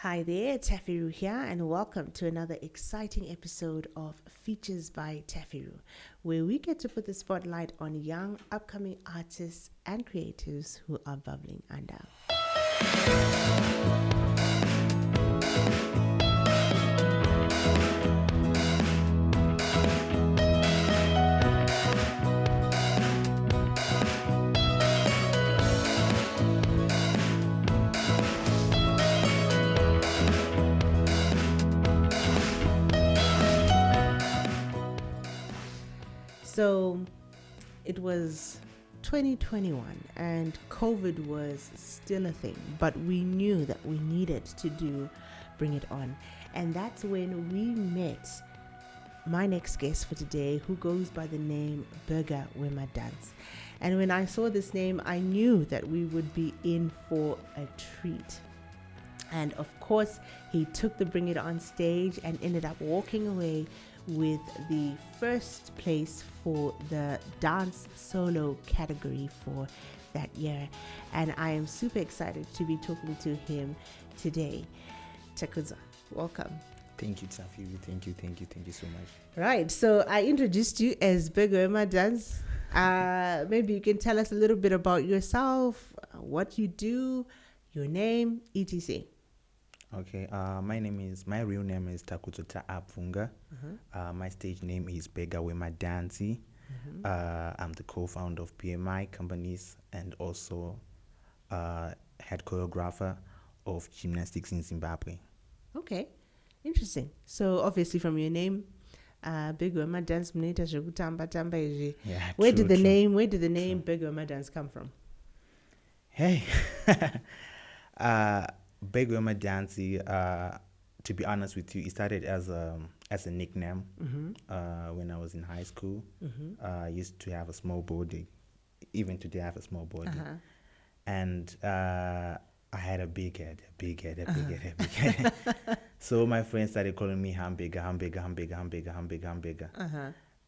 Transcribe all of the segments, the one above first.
Hi there, TaffyRue here, and welcome to another exciting episode of Features by TaffyRue, where we get to put the spotlight on young, upcoming artists and creatives who are bubbling under. So it was 2021 and COVID was still a thing, but we knew that we needed to bring it on. And that's when we met my next guest for today, who goes by the name wemaDance. And when I saw this name, I knew that we would be in for a treat. And of course, he took the Bring It On stage and ended up walking away with the first place for the dance solo category for that year. And I am super excited to be talking to him today. Takudzwa, welcome. Thank you, TaffyRue. Thank you so much. Right, so I introduced you as wemaDance. Maybe you can tell us a little bit about yourself, what you do, your name, etc. Okay, my real name is Takudzwa Taabvunga. My stage name is wemaDance. I'm the co-founder of BMI companies and also head choreographer of gymnastics in Zimbabwe. Okay, interesting. So obviously from your name, wemaDance mnaita zvekutamba tamba izvi. Where did the name wemaDance come from? Hey. wemaDance, to be honest with you, it started as a nickname. When I was in high school. I used to have a small body. Even today I have a small body. And I had a big head. So my friends started calling me hamburger.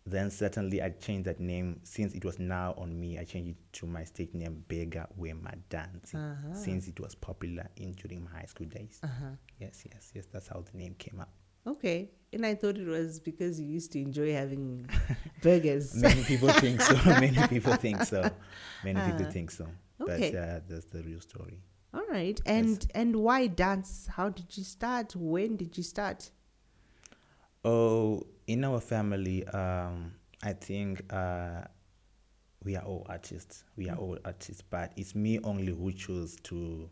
Then certainly I changed that name. Since it was now on me, I changed it to my stage name, wemaDance, since it was popular during my high school days. Yes, that's how the name came up. Okay, and I thought it was because you used to enjoy having burgers. Many people think so. Okay. But that's the real story. All right, and why dance? How did you start? When did you start? Oh, in our family, I think we are all artists. But it's me only who chose to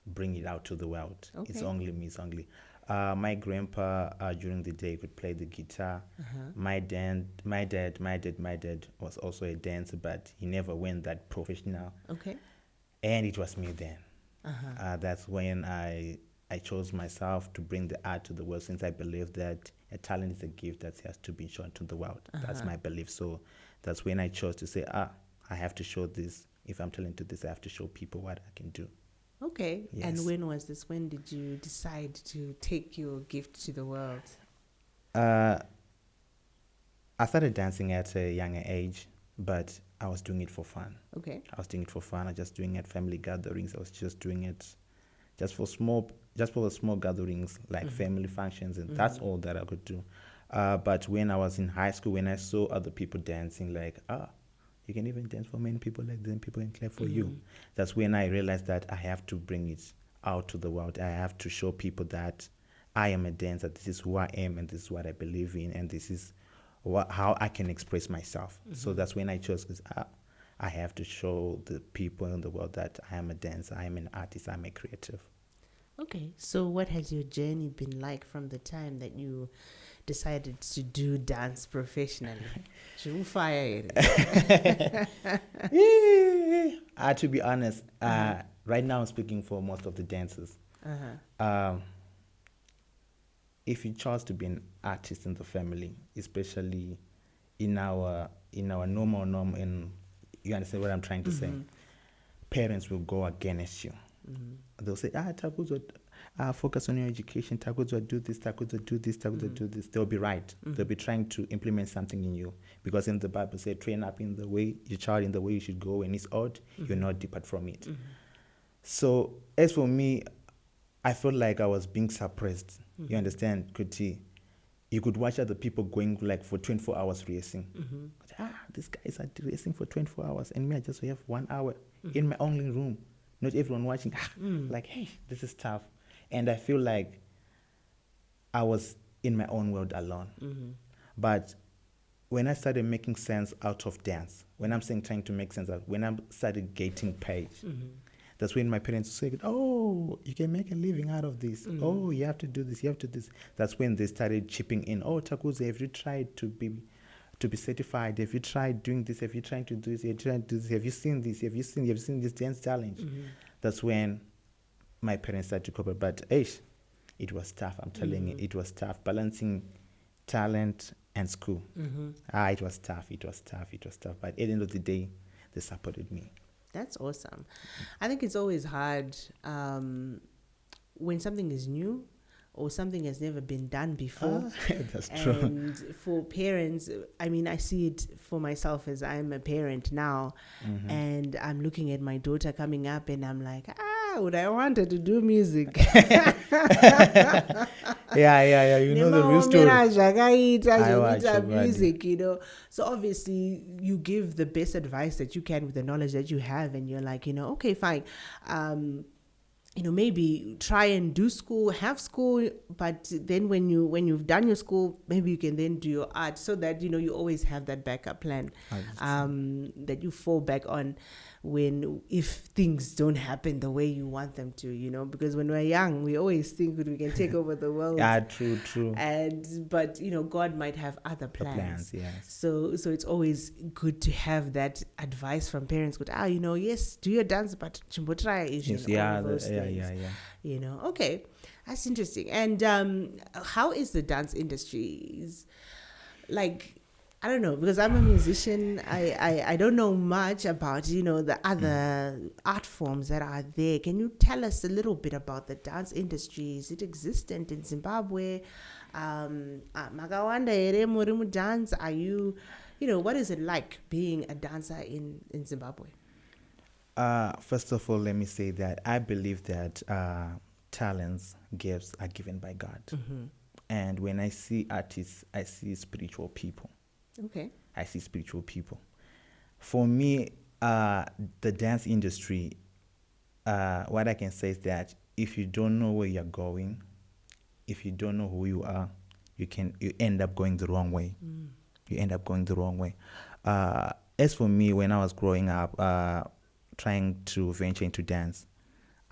bring it out to the world. Okay. It's only me. My grandpa during the day could play the guitar. My dad was also a dancer, but he never went that professional. Okay. And it was me then. That's when I chose myself to bring the art to the world, since I believe that a talent is a gift that has to be shown to the world. That's my belief. So that's when I chose to say, I have to show this. If I'm talented this, I have to show people what I can do. Okay. Yes. And when was this? When did you decide to take your gift to the world? I started dancing at a younger age, but I was doing it for fun. Okay. I was doing it for fun. I was just doing it at family gatherings. I was just doing it just for small gatherings, like family functions, and that's all that I could do. But when I was in high school, when I saw other people dancing, like, you can even dance for many people, like them, people can clap for you. That's when I realized that I have to bring it out to the world. I have to show people that I am a dancer. This is who I am, and this is what I believe in, and this is how I can express myself. So that's when I chose, because I have to show the people in the world that I am a dancer, I am an artist, I'm a creative. Okay. So what has your journey been like from the time that you decided to do dance professionally? To be honest, right now I'm speaking for most of the dancers. If you chose to be an artist in the family, especially in our normal norm, and you understand what I'm trying to say, parents will go against you. They'll say, Takudzwa, focus on your education. Takudzwa, do this. Takudzwa, do this. Takudzwa, do this. They'll be right. They'll be trying to implement something in you, because in the Bible says, train up in the way your child in the way you should go, and it's odd, you'll not depart from it. So as for me, I felt like I was being suppressed. You understand, Kuti? You could watch other people going like for 24 hours racing. These guys are racing for 24 hours, and me, I just have 1 hour in my only room. Not everyone watching. Like, hey, this is tough. And I feel like I was in my own world alone. But when I started making sense out of dance, when I'm saying trying to make sense out, when I started getting paid, that's when my parents said, oh, you can make a living out of this. Oh, you have to do this, you have to do this. That's when they started chipping in. Oh, Takudzwa, have you tried to be certified? Have you tried doing this? Have you tried to do this? Have you tried to do this? Have you seen this? Have you seen this dance challenge? That's when my parents started to cooperate. But it was tough. I'm telling you, it was tough. Balancing talent and school. It was tough. It was tough. But at the end of the day, they supported me. That's awesome. I think it's always hard when something is new or something has never been done before. That's true. And for parents, I mean, I see it for myself as I'm a parent now, and I'm looking at my daughter coming up, and I'm like, would I want her to do music? Yeah. You know the real story. Music, you know. So obviously, you give the best advice that you can with the knowledge that you have, and you're like, okay, fine. Maybe try and do school, have school, but then when you've done your school, maybe you can then do your art, so that you always have that backup plan that you fall back on if things don't happen the way you want them to, because when we're young, we always think that we can take over the world. True. But God might have other plans. Yes. So it's always good to have that advice from parents. Good, yes, do your dance, but chimbo try. Yeah. Okay, that's interesting. And how is the dance industry? Like, I don't know, because I'm a musician. I don't know much about the other art forms that are there. Can you tell us a little bit about the dance industry? Is it existent in Zimbabwe? Magawanda ere muri mu dance? Are you, what is it like being a dancer in Zimbabwe? First of all, let me say that I believe that talents, gifts are given by God. And when I see artists, I see spiritual people. Okay. I see spiritual people. For me, the dance industry, what I can say is that if you don't know where you're going, if you don't know who you are, you end up going the wrong way. You end up going the wrong way. As for me, when I was growing up, trying to venture into dance,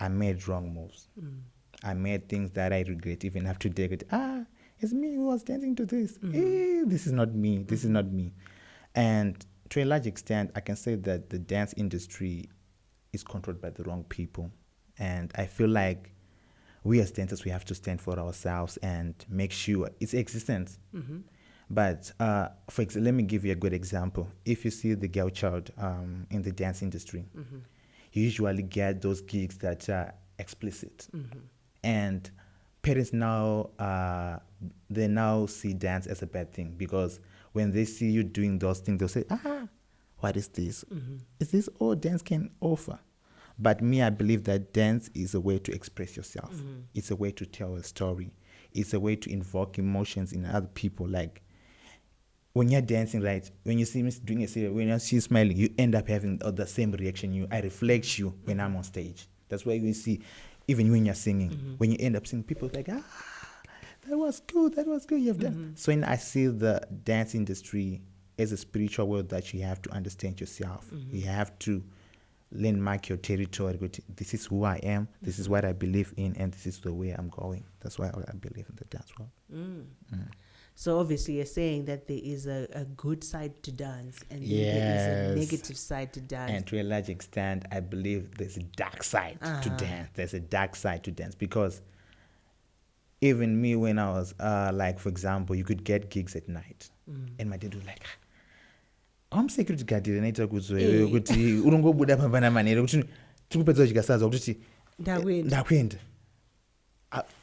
I made wrong moves. I made things that I regret even up to date. It's me who was dancing to this. This is not me. This is not me. And to a large extent, I can say that the dance industry is controlled by the wrong people. And I feel like we as dancers, we have to stand for ourselves and make sure it's existent. But for example, let me give you a good example. If you see the girl child in the dance industry, you usually get those gigs that are explicit. And parents now, they now see dance as a bad thing, because when they see you doing those things, they'll say, what is this? Is this all dance can offer? But me, I believe that dance is a way to express yourself. It's a way to tell a story. It's a way to invoke emotions in other people. Like, when you're dancing, right, when you see me doing a series, when you see smiling, you end up having the same reaction. I reflect you when I'm on stage. That's why you see, even when you're singing, when you end up singing, people are like, that was good, you've done. So I see the dance industry as a spiritual world that you have to understand yourself. You have to landmark your territory. This is who I am, this is what I believe in, and this is the way I'm going. That's why I believe in the dance world. So obviously you're saying that there is a good side to dance, and then there is a negative side to dance. And to a large extent, I believe there's a dark side to dance. There's a dark side to dance, because even me, when I was like, for example, you could get gigs at night, and my dad was like, I'm security guard naita kuzoyo kuti urongobuda pambana manere kuti tikupedza chikasaza kuti ndakwenda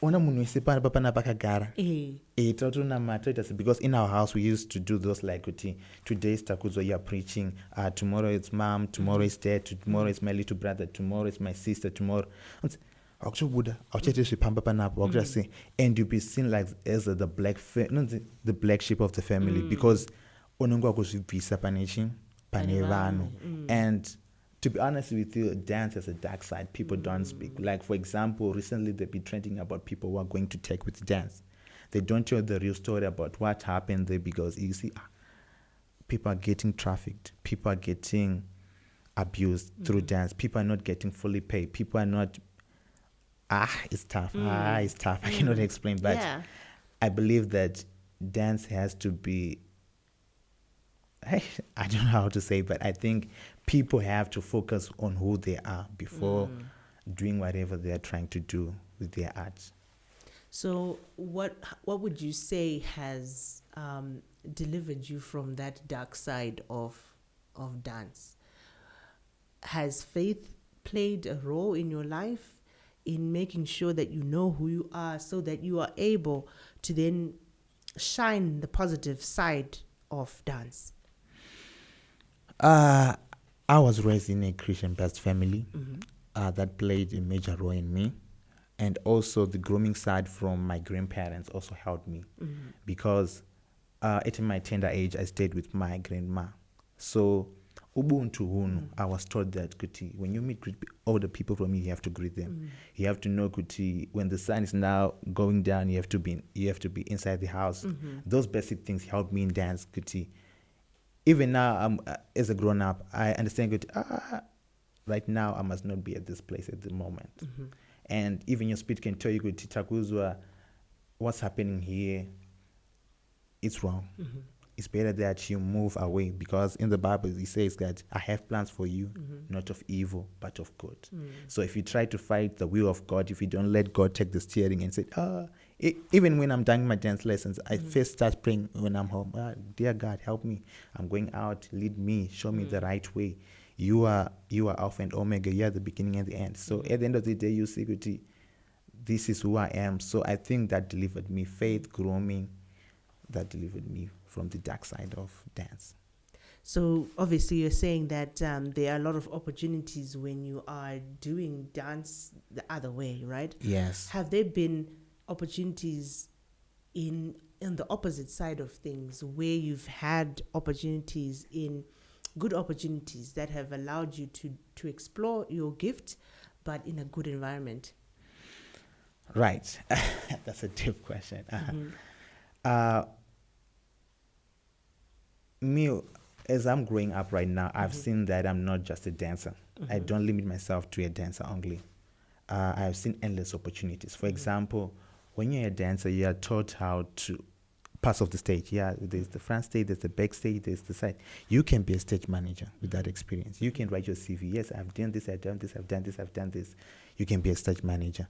ona munhu wese pana pakagara tatonamata ita, because in our house we used to do those like kuti today's Takudzwa, you are preaching, tomorrow it's mom, tomorrow is dad, tomorrow is my little brother, tomorrow is my sister, tomorrow. and you'll be seen like as the black the black sheep of the family because and to be honest with you, dance has a dark side. People don't speak. Like, for example, recently they've been trending about people who are going to take with dance. They don't tell the real story about what happened there because you see, people are getting trafficked. People are getting abused through dance. People are not getting fully paid. People are not, it's tough. It's tough. I cannot explain. But I believe that dance has to be, I don't know how to say, but I think people have to focus on who they are before doing whatever they are trying to do with their art. So what would you say has delivered you from that dark side of dance? Has faith played a role in your life in making sure that you know who you are so that you are able to then shine the positive side of dance? I was raised in a Christian-based family that played a major role in me. And also the grooming side from my grandparents also helped me because at my tender age, I stayed with my grandma. So Ubuntu, I was taught that when you meet older people from you, you have to greet them. You have to know when the sun is now going down, you have to be inside the house. Those basic things helped me in dance. Even now, as a grown up, I understand right now I must not be at this place at the moment. And even your spirit can tell you, Takudzwa, what's happening here, it's wrong. It's better that you move away because in the Bible, it says that I have plans for you, not of evil, but of good. So if you try to fight the will of God, if you don't let God take the steering and say, even when I'm doing my dance lessons, I first start praying when I'm home, dear God, help me. I'm going out, lead me, show me the right way. You are Alpha and Omega. You are the beginning and the end. So at the end of the day, you see, this is who I am. So I think that delivered me faith, grooming, that delivered me from the dark side of dance. So obviously you're saying that there are a lot of opportunities when you are doing dance the other way, right? Yes. Have there been opportunities in the opposite side of things where you've had opportunities good opportunities that have allowed you to explore your gift, but in a good environment? Right. That's a deep question. Me, as I'm growing up right now, I've seen that I'm not just a dancer. I don't limit myself to a dancer only. I've seen endless opportunities. For example, when you're a dancer, you are taught how to parts of the stage. Yeah, there's the front stage, there's the back stage, there's the side. You can be a stage manager with that experience. You can write your CV. Yes, I've done this, I've done this, I've done this, I've done this. You can be a stage manager.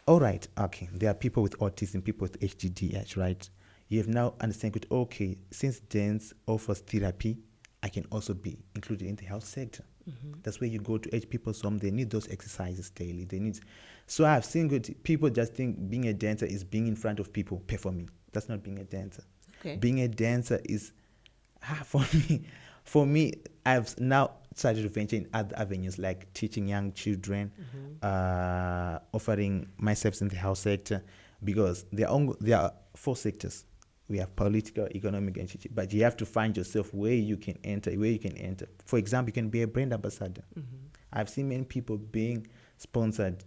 All right, okay. There are people with autism, people with HDDH, right? You have now understand that, okay, since dance offers therapy, I can also be included in the health sector. That's where you go to age people's home. They need those exercises daily. So I've seen people just think being a dancer is being in front of people performing. That's not being a dancer. Okay. Being a dancer is, for me, I've now started to venture in other avenues like teaching young children, offering myself in the health sector, because there are 4 sectors. We have political, economic, and social, but you have to find yourself where you can enter. For example, you can be a brand ambassador. I've seen many people being sponsored.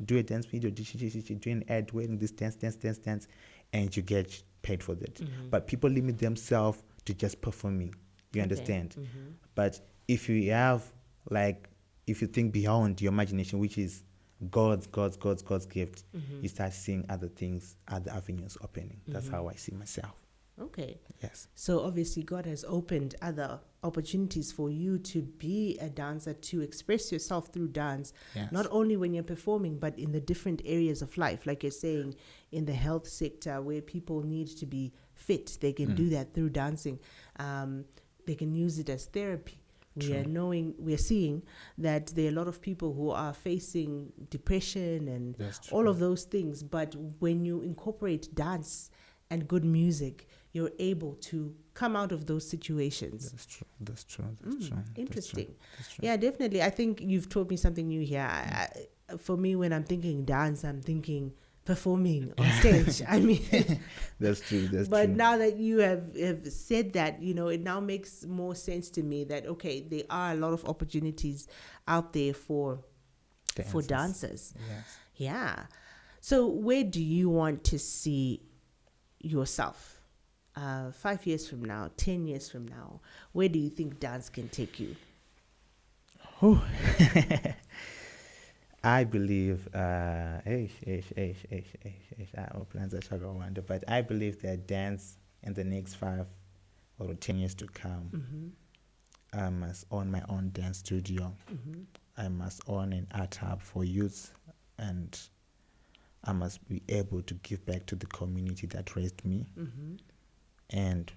Do a dance video, do an ad wearing this dance, and you get paid for that. But people limit themselves to just performing. You understand? But if you have, if you think beyond your imagination, which is God's gift, you start seeing other things, other avenues opening. That's how I see myself. Okay. Yes. So obviously God has opened other opportunities for you to be a dancer, to express yourself through dance, Yes. not only when you're performing, but in the different areas of life. Like you're saying, in the health sector where people need to be fit, they can do that through dancing. They can use it as therapy. We are seeing that there are a lot of people who are facing depression and all of those things. But when you incorporate dance and good music, you're able to come out of those situations. That's true. Interesting. That's true. Yeah, definitely. I think you've taught me something new here. for me, when I'm thinking dance, I'm thinking performing on stage. I mean, That's true. That's but true. now that you have said that, it now makes more sense to me that, okay, there are a lot of opportunities out there for dancers. Yes. Yeah. So where do you want to see yourself 5 years from now, 10 years from now? Where do you think dance can take you? Oh. I believe, our plans are shall wonder, but I believe that dance in the next 5 or 10 years to come, I must own my own dance studio. I must own an art hub for youth, and I must be able to give back to the community that raised me, and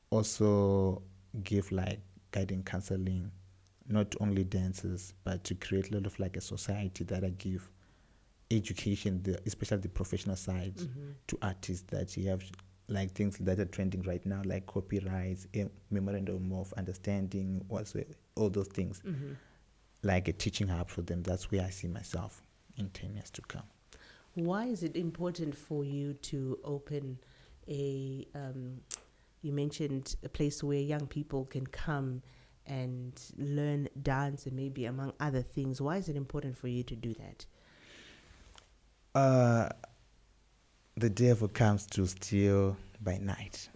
also give like guiding counseling, not only dancers, but to create a lot of like a society that I give education, especially the professional side, to artists, that you have like things that are trending right now, like copyrights, memorandum of understanding, also all those things, like a teaching hub for them. That's where I see myself in 10 years to come. Why is it important for you to open a, you mentioned a place where young people can come and learn dance and maybe among other things? Why is it important for you to do that? The devil comes to steal by night.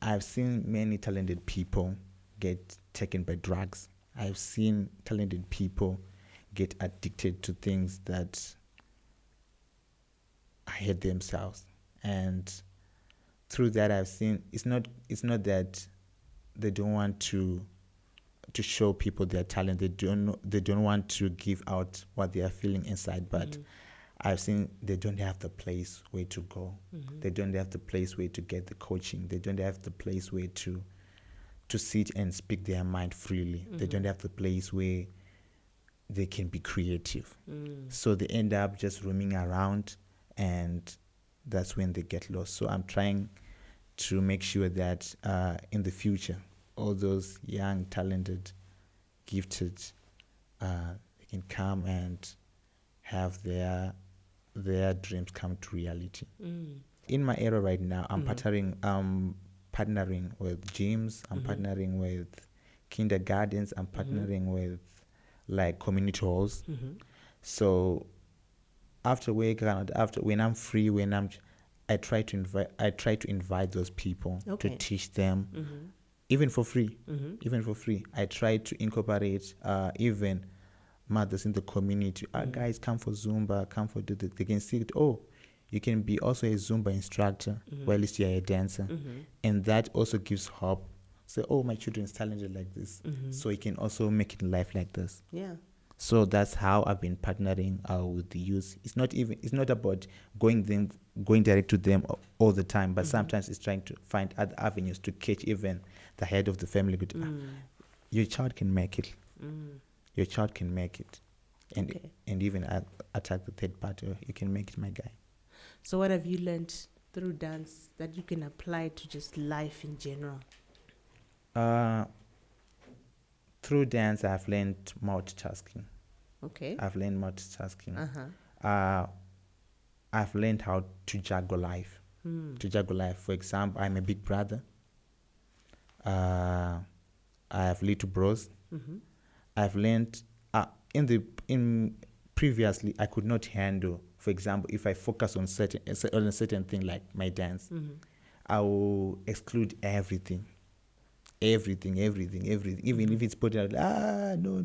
I've seen many talented people get taken by drugs. I've seen talented people get addicted to things that hate themselves, and through that I've seen it's not that they don't want to show people their talent. They don't want to give out what they are feeling inside, but I've seen they don't have the place where to go. They don't have the place where to get the coaching. They don't have the place where to sit and speak their mind freely. They don't have the place where they can be creative. So they end up just roaming around, and that's when they get lost. So I'm trying to make sure that in the future, all those young, talented, gifted, they can come and have their dreams come to reality. In my era right now, I'm partnering with gyms. I'm partnering with kindergartens. I'm partnering with like community halls. So after work, after when I'm free, I try to invite those people to teach them, even for free. I try to incorporate even mothers in the community. Guys, come for Zumba, come for do this. They can see it. Oh, you can be also a Zumba instructor while you're a dancer, and that also gives hope. So, oh, my children is talented like this, so you can also make it in life like this. Yeah. So that's how I've been partnering with the youth. It's not about going direct to them all the time, but sometimes it's trying to find other avenues to catch even the head of the family. But your child can make it. Your child can make it, and even attack the third party. You can make it, my guy. So what have you learned through dance that you can apply to just life in general? Through dance, I've learned multitasking. Okay. I've learned multitasking. I've learned how to juggle life. For example, I'm a big brother. I have little bros. I've learned in previously I could not handle. For example, if I focus on a certain thing like my dance, I will exclude everything. Even if it's put out, no.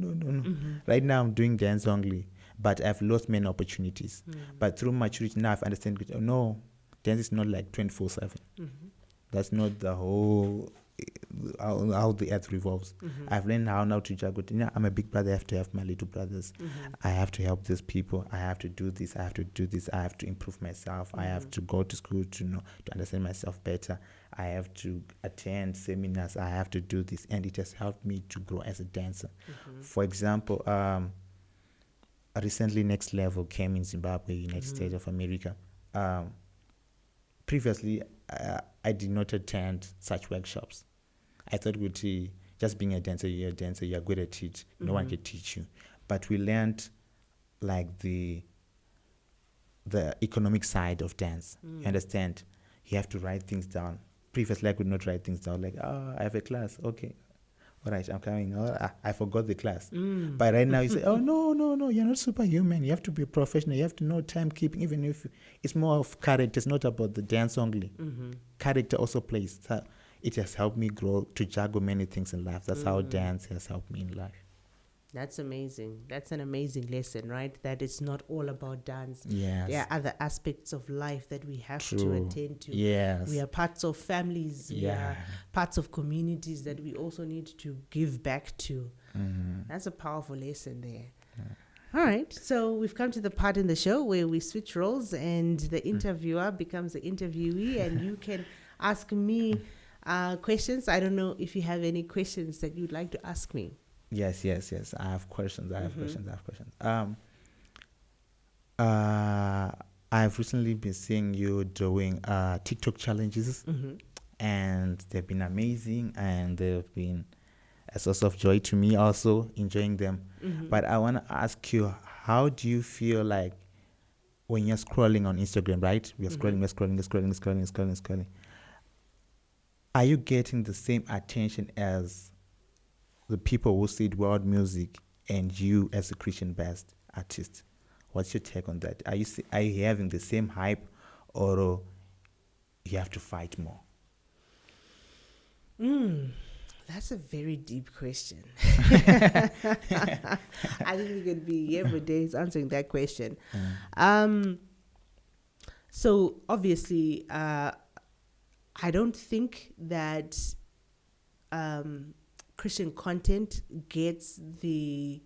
Right now I'm doing dance only, but I've lost many opportunities. But through maturity now I've understood, no, dance is not like 24/7. That's not the whole how the earth revolves. I've learned how now to juggle. I'm a big brother. I have to help my little brothers. I have to help these people. I have to do this. I have to do this. I have to improve myself. I have to go to school to understand myself better. I have to attend seminars. I have to do this, and it has helped me to grow as a dancer. For example, recently Next Level came in Zimbabwe, United States of America. Previously, I did not attend such workshops. I thought just being a dancer, you're good at it. No one can teach you. But we learned like the economic side of dance. You understand? You have to write things down. Previously, I could not write things down. Like, I have a class. Okay, all right, I'm coming. Oh, I forgot the class. But right now, you say, oh, no, you're not superhuman. You have to be a professional. You have to know timekeeping, even if it's more of character. It's not about the dance only. Character also plays. So it has helped me grow to juggle many things in life. That's how dance has helped me in life. That's amazing. That's an amazing lesson, right? That it's not all about dance. Yes. There are other aspects of life that we have to True. attend to. Yes. We are parts of families. We Yeah. are parts of communities that we also need to give back to. That's a powerful lesson there. All right. So we've come to the part in the show where we switch roles and the interviewer becomes the interviewee, and you can ask me questions. I don't know if you have any questions that you'd like to ask me. Yes. I have questions. I've recently been seeing you doing TikTok challenges, and they've been amazing, and they've been a source of joy to me also, enjoying them. But I want to ask you, how do you feel like when you're scrolling on Instagram, right? We're scrolling. Are you getting the same attention as the people who see world music and you as a Christian-based artist? What's your take on that? Are you having the same hype, or you have to fight more? That's a very deep question. I think we could be here for days answering that question. So obviously, I don't think that Christian content gets the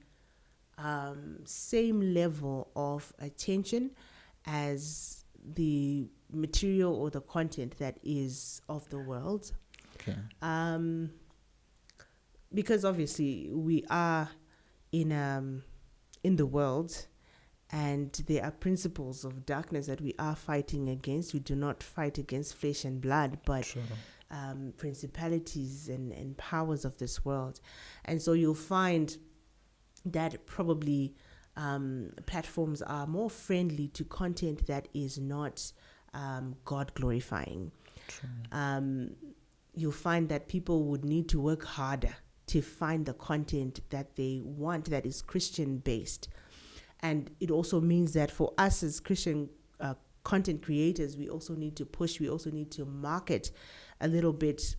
same level of attention as the material or the content that is of the world. Okay. Because obviously we are in the world, and there are principles of darkness that we are fighting against. We do not fight against flesh and blood, but Sure. Principalities and powers of this world. And so you'll find that probably platforms are more friendly to content that is not God glorifying. You'll find that people would need to work harder to find the content that they want that is Christian based. And it also means that for us as Christian content creators, we also need to push, we also need to market a little bit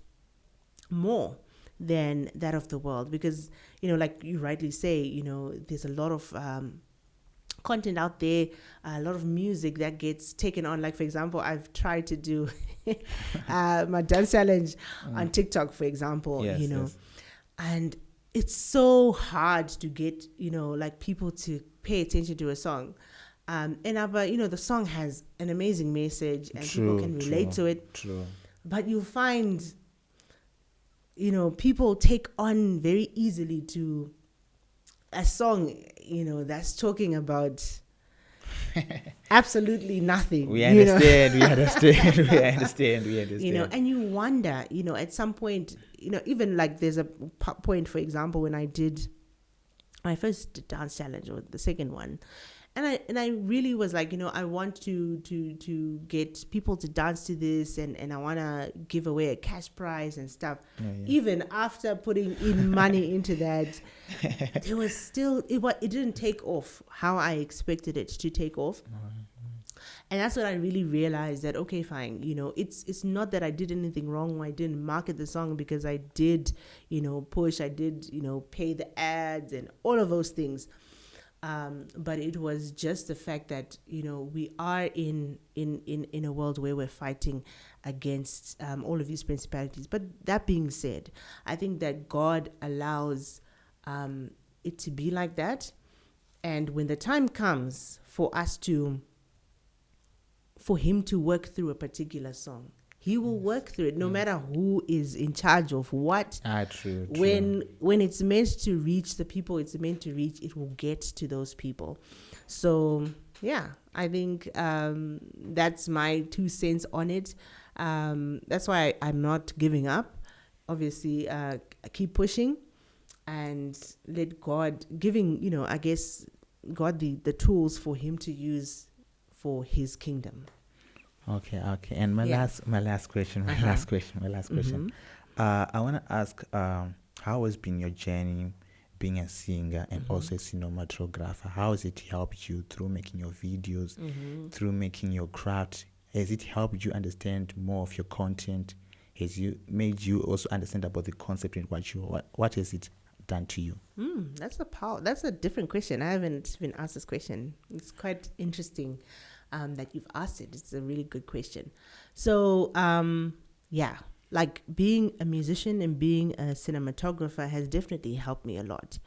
more than that of the world. Because, like you rightly say, there's a lot of content out there, a lot of music that gets taken on. Like, for example, I've tried to do my dance challenge on TikTok, for example, Yes. and it's so hard to get, like people to pay attention to a song. But the song has an amazing message and people can relate to it. True. But you find, people take on very easily to a song, that's talking about absolutely nothing. We understand. And you wonder, at some point, even like there's a point, for example, when I did my first dance challenge or the second one, and I really was like, I want to get people to dance to this, and I want to give away a cash prize and stuff. Even after putting in money into that, there was still it didn't take off how I expected it to take off. And that's when I really realized that, okay, fine, it's not that I did anything wrong. I didn't market the song, because I did, push, I did, pay the ads and all of those things. But it was just the fact that, we are in a world where we're fighting against all of these principalities. But that being said, I think that God allows it to be like that. And when the time comes for him to work through a particular song, he will work through it, no matter who is in charge of what. True. When it's meant to reach the people it's meant to reach, it will get to those people. So, yeah, I think that's my 2 cents on it. That's why I'm not giving up. Obviously, keep pushing and let God, giving, I guess, God the tools for him to use for his kingdom. Okay. And my Yeah. last question. Mhm. I want to ask, how has been your journey being a singer and also a cinematographer? How has it helped you through making your videos, through making your craft? Has it helped you understand more of your content? Has you made you also understand about the concept and what has it done to you? That's a different question. I haven't been asked this question. It's quite interesting that you've asked it. It's a really good question. So yeah, like being a musician and being a cinematographer has definitely helped me a lot.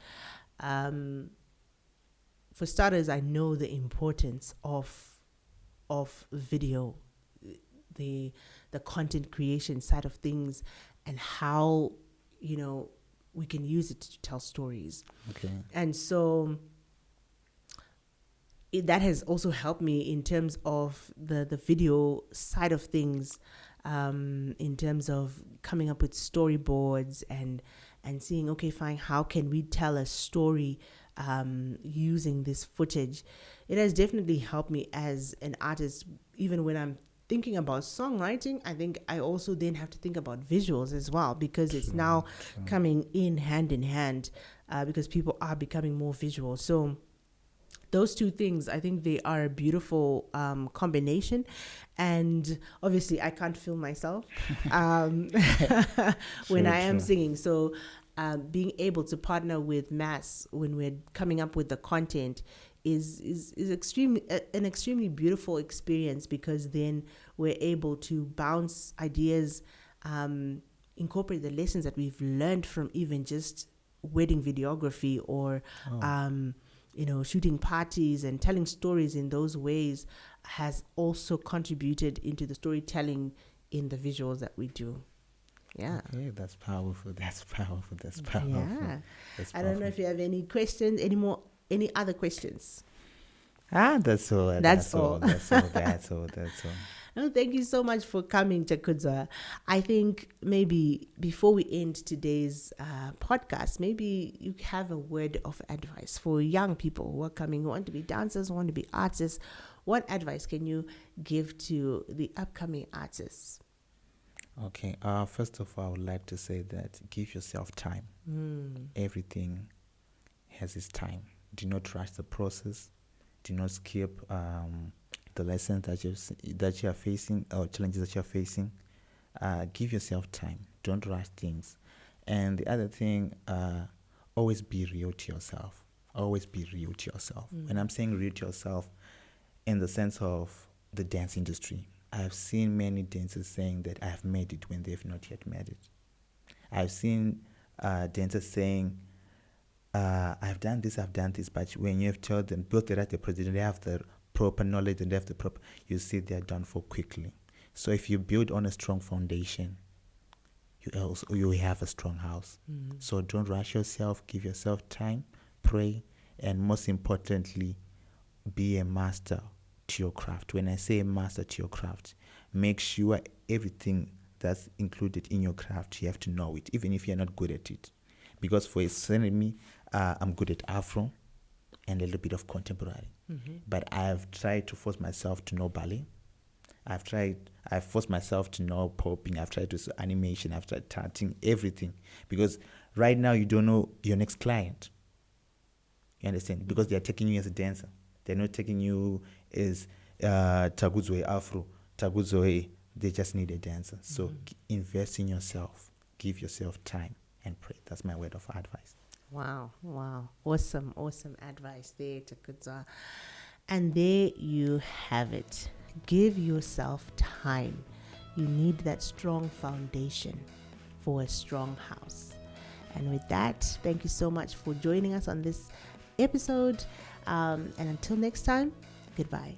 For starters, I know the importance of video, the content creation side of things, and how we can use it to tell stories. Okay. And so that has also helped me in terms of the video side of things, in terms of coming up with storyboards and seeing, okay, fine, how can we tell a story using this footage. It has definitely helped me as an artist, even when I'm thinking about songwriting. I think I also then have to think about visuals as well, because it's now coming in hand, because people are becoming more visual. So those two things, I think they are a beautiful combination. And obviously I can't film myself when I am singing. So being able to partner with Mass when we're coming up with the content is extremely an extremely beautiful experience, because then we're able to bounce ideas, incorporate the lessons that we've learned from even just wedding videography or shooting parties, and telling stories in those ways has also contributed into the storytelling in the visuals that we do. Yeah. Okay, that's powerful. Yeah. I don't know if you have any questions, any other questions. That's all. That's all. That's all. No, thank you so much for coming, Takudzwa. I think maybe before we end today's podcast, maybe you have a word of advice for young people who are coming, who want to be dancers, who want to be artists. What advice can you give to the upcoming artists? Okay. First of all, I would like to say that give yourself time. Everything has its time. Do not rush the process. Do not skip the lessons that you are facing, or challenges that you are facing. Give yourself time. Don't rush things. And the other thing, always be real to yourself. When I'm saying real to yourself, in the sense of the dance industry, I've seen many dancers saying that I have made it when they've not yet made it. I've seen dancers saying, I've done this, but when you have told them, built the right approach, they have the proper knowledge and they have the proper, you see they're done for quickly. So if you build on a strong foundation, you have a strong house. So don't rush yourself, give yourself time, pray, and most importantly, be a master to your craft. When I say a master to your craft, make sure everything that's included in your craft, you have to know it, even if you're not good at it. Because for me, I'm good at Afro and a little bit of contemporary. But I've tried to force myself to know ballet. I've forced myself to know popping. I've tried to do animation. I've tried touching everything. Because right now you don't know your next client. You understand? Because they're taking you as a dancer. They're not taking you as Takudzwa Afro, Takudzwa. They just need a dancer. So invest in yourself. Give yourself time and pray. That's my word of advice. Wow. Awesome advice there, Takudzwa. And there you have it. Give yourself time. You need that strong foundation for a strong house. And with that, thank you so much for joining us on this episode. And until next time, goodbye.